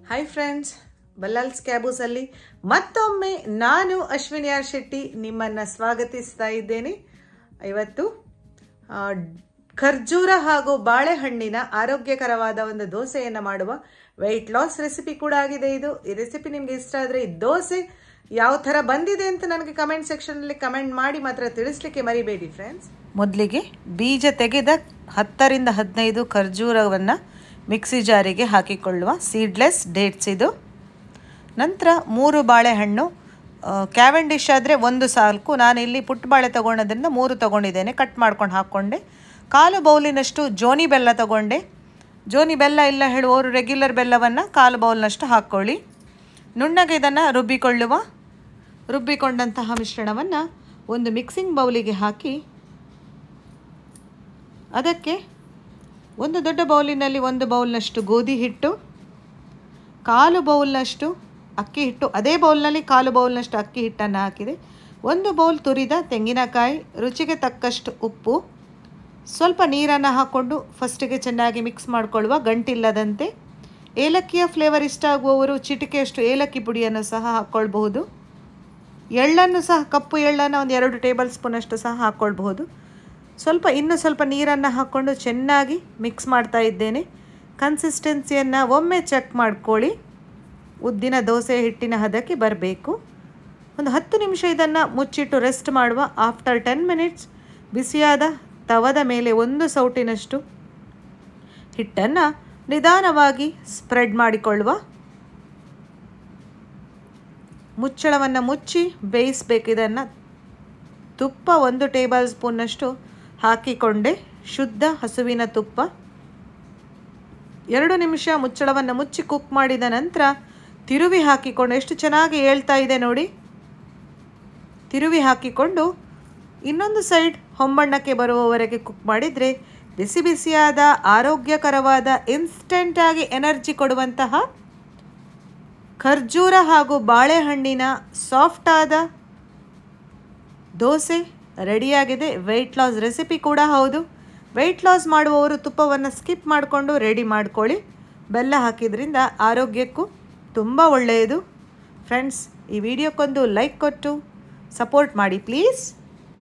Hi friends बल्लाल्स कैबूस अल्ली मत्तೊಮ್ಮೆ ನಾನು Ashwini R Shetty ನಿಮ್ಮನ್ನ ಸ್ವಾಗತಿಸ್ತಾ ಇದ್ದೇನೆ। ಇವತ್ತು ಖರ್ಜೂರ ಹಾಗೂ ಬಾಳೆಹಣ್ಣಿನ ಆರೋಗ್ಯಕರವಾದ ಒಂದು ದೋಸೆಯನ್ನು ಮಾಡುವ weight loss ರೆಸಿಪಿ ಕೂಡ ಆಗಿದೆ ಇದು। ಈ ರೆಸಿಪಿ ನಿಮಗೆ ಇಷ್ಟ ಆದರೆ ಈ ದೋಸೆ ಯಾವ ತರ ಬಂದಿದೆ ಅಂತ ನನಗೆ ಕಮೆಂಟ್ ಸೆಕ್ಷನ್ ಅಲ್ಲಿ ಕಮೆಂಟ್ ಮಾಡಿ ಮಾತ್ರ ತಿಳಿಸಲಿಕ್ಕೆ ಮರಿಬೇಡಿ ಫ್ರೆಂಡ್ಸ್। ಮೊದಲಿಗೆ ಬೀಜ ತೆಗೆದ 10 ರಿಂದ 15 ಖರ್ಜೂರವನ್ನ ಮಿಕ್ಸಿ ಜಾರಿಗೆ ಹಾಕಿಕೊಳ್ಳುವ ಸೀಡ್ಲೆಸ್ ಡೇಟ್ಸ್ ಇದು। ನಂತರ 3 ಬಾಳೆಹಣ್ಣು ಕ್ಯಾವೆಂಡಿಶ್ ಆದರೆ ಒಂದು ಸಾಲ್ಕು, ನಾನು ಇಲ್ಲಿ ಪುಟ್ಟ ಬಾಳೆ ತಗೊಂಡೋದ್ರಿಂದ 3 ತಗೊಂಡಿದ್ದೇನೆ, ಕಟ್ ಮಾಡ್ಕೊಂಡು ಹಾಕ್ಕೊಂಡೆ। ಕಾಲು ಬೌಲಿನಷ್ಟು ಜೋನಿ ಬೆಲ್ಲ ತಗೊಂಡೆ। ಜೋನಿ ಬೆಲ್ಲ ಇಲ್ಲ ಹೇಳುವವರು ರೆಗ್ಯುಲರ್ ಬೆಲ್ಲವನ್ನು ಕಾಲು ಬೌಲ್ನಷ್ಟು ಹಾಕ್ಕೊಳ್ಳಿ। ನುಣ್ಣಗೆ ಇದನ್ನು ರುಬ್ಬಿಕೊಂಡಂತಹ ಮಿಶ್ರಣವನ್ನು ಒಂದು ಮಿಕ್ಸಿಂಗ್ ಬೌಲಿಗೆ ಹಾಕಿ ಅದಕ್ಕೆ ಒಂದು ದೊಡ್ಡ ಬೌಲಿನಲ್ಲಿ 1 ಬೌಲ್ನಷ್ಟು ಗೋಧಿ ಹಿಟ್ಟು, ಕಾಲು ಬೌಲ್ನಷ್ಟು ಅಕ್ಕಿ ಹಿಟ್ಟು, ಅದೇ ಬೌಲ್ನಲ್ಲಿ ಕಾಲು ಬೌಲ್ನಷ್ಟು ಅಕ್ಕಿ ಹಿಟ್ಟನ್ನು ಹಾಕಿದೆ, 1 ಬೌಲ್ ತುರಿದ ತೆಂಗಿನಕಾಯಿ, ರುಚಿಗೆ ತಕ್ಕಷ್ಟು ಉಪ್ಪು, ಸ್ವಲ್ಪ ನೀರನ್ನು ಹಾಕ್ಕೊಂಡು ಫಸ್ಟಿಗೆ ಚೆನ್ನಾಗಿ ಮಿಕ್ಸ್ ಮಾಡಿಕೊಳ್ಳುವ ಗಂಟಿಲ್ಲದಂತೆ। ಏಲಕ್ಕಿಯ ಫ್ಲೇವರ್ ಇಷ್ಟ ಆಗುವವರು ಚಿಟಿಕೆಯಷ್ಟು ಏಲಕ್ಕಿ ಪುಡಿಯನ್ನು ಸಹ ಹಾಕ್ಕೊಳ್ಬಹುದು। ಎಳ್ಳನ್ನು ಸಹ ಕಪ್ಪು ಎಳ್ಳನ್ನು 2 ಟೇಬಲ್ ಸ್ಪೂನಷ್ಟು ಸಹ ಹಾಕ್ಕೊಳ್ಬಹುದು। ಇನ್ನೂ ಸ್ವಲ್ಪ ನೀರನ್ನು ಹಾಕ್ಕೊಂಡು ಚೆನ್ನಾಗಿ ಮಿಕ್ಸ್ ಮಾಡ್ತಾ ಇದ್ದೇನೆ। ಕನ್ಸಿಸ್ಟೆನ್ಸಿಯನ್ನು ಒಮ್ಮೆ ಚೆಕ್ ಮಾಡ್ಕೊಳ್ಳಿ, ಉದ್ದಿನ ದೋಸೆ ಹಿಟ್ಟಿನ ಹದಕ್ಕೆ ಬರಬೇಕು। ಒಂದು 10 ನಿಮಿಷ ಇದನ್ನು ಮುಚ್ಚಿಟ್ಟು ರೆಸ್ಟ್ ಮಾಡುವ। ಆಫ್ಟರ್ 10 ಮಿನಿಟ್ಸ್ ಬಿಸಿಯಾದ ತವದ ಮೇಲೆ 1 ಸೌಟಿನಷ್ಟು ಹಿಟ್ಟನ್ನು ನಿಧಾನವಾಗಿ ಸ್ಪ್ರೆಡ್ ಮಾಡಿಕೊಳ್ಳುವ। ಮುಚ್ಚಳವನ್ನು ಮುಚ್ಚಿ ಬೇಯಿಸಬೇಕು ಇದನ್ನು। ತುಪ್ಪ 1 ಟೇಬಲ್ ಸ್ಪೂನ್ನಷ್ಟು ಹಾಕಿಕೊಂಡೆ, ಶುದ್ಧ ಹಸುವಿನ ತುಪ್ಪ। 2 ನಿಮಿಷ ಮುಚ್ಚಳವನ್ನು ಮುಚ್ಚಿ ಕುಕ್ ಮಾಡಿದ ನಂತರ ತಿರುವಿ ಹಾಕಿಕೊಂಡು, ಎಷ್ಟು ಚೆನ್ನಾಗಿ ಏಳ್ತಾ ಇದೆ ನೋಡಿ, ತಿರುವಿ ಹಾಕಿಕೊಂಡು ಇನ್ನೊಂದು ಸೈಡ್ ಹೊಂಬಣ್ಣಕ್ಕೆ ಬರುವವರೆಗೆ ಕುಕ್ ಮಾಡಿದರೆ ಬಿಸಿ ಬಿಸಿಯಾದ ಆರೋಗ್ಯಕರವಾದ ಇನ್ಸ್ಟೆಂಟಾಗಿ ಎನರ್ಜಿ ಕೊಡುವಂತಹ ಖರ್ಜೂರ ಹಾಗೂ ಬಾಳೆಹಣ್ಣಿನ ಸಾಫ್ಟಾದ ದೋಸೆ ರೆಡಿಯಾಗಿದೆ। ವೆಯ್ಟ್ ಲಾಸ್ ರೆಸಿಪಿ ಕೂಡ ಹೌದು। ವೆಯ್ಟ್ ಲಾಸ್ ಮಾಡುವವರು ತುಪ್ಪವನ್ನು ಸ್ಕಿಪ್ ಮಾಡಿಕೊಂಡು ರೆಡಿ ಮಾಡ್ಕೊಳ್ಳಿ, ಬೆಲ್ಲ ಹಾಕಿದ್ರಿಂದ ಆರೋಗ್ಯಕ್ಕೂ ತುಂಬ ಒಳ್ಳೆಯದು। ಫ್ರೆಂಡ್ಸ್, ಈ ವಿಡಿಯೋಕ್ಕೊಂದು ಲೈಕ್ ಕೊಟ್ಟು ಸಪೋರ್ಟ್ ಮಾಡಿ ಪ್ಲೀಸ್।